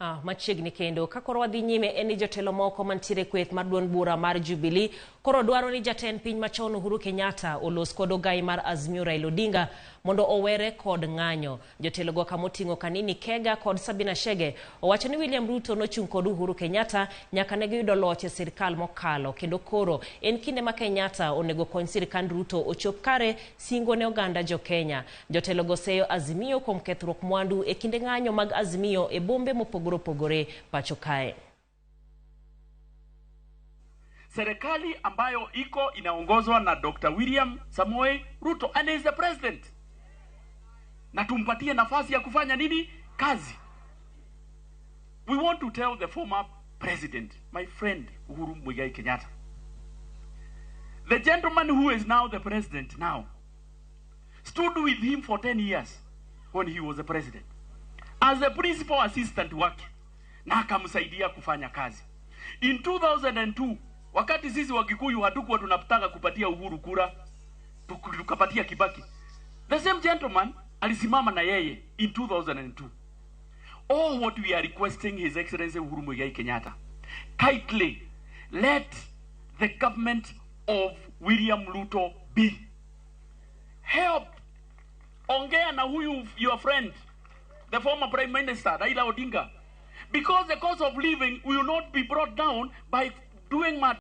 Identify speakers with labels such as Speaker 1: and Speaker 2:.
Speaker 1: Machiegni kendo kakoro wadhi nyime eni jotelo moko mantiere kweth mar duond bura mar Jubilee koro dwaro ni jatend piny machon Uhuru Kenyatta olos kod ogai mar Azimio Raila Odinga mondo owere kod ng'anyo. Jotelo go kamoting'o Kanini Kega kod Sabina Chege owacho ni William Ruto nochung' kod Uhuru Kenyatta nyaka ne giyudo loch e sirkal mokalo, kendo koro en kinde ma Kenyatta onego kony sirkand Ruto ochop kare singo ne oganda jo Kenya. Jotelo go seyo Azimio kuom kethruok mwandu e kinde ng'anyo mag Azimio e bombe mopogore opogore pacho kae.
Speaker 2: Serikali ambayo iko inaongozwa na Dr. William Samoei Ruto and is the president. Na tumpatie nafasi ya kufanya nini? Kazi. We want to tell the former president, my friend Uhuru Muigai Kenyatta, the gentleman who is now the president now, stood with him for 10 years when he was the president as a principal assistant wake, na akamsaidia kufanya kazi. In 2002, wakati sisi wa Kikuyu hatukuwa tunataka kupatia Uhuru kura, tukapatia Kibaki, the same gentleman alisimama na yeye in 2002. All what we are requesting His Excellency Uhuru Muigai Kenyatta, kindly let the government of William Ruto be. Help. Ongea na huyu your friend, the former Prime Minister Raila Odinga, because the cost of living will not be brought down by doing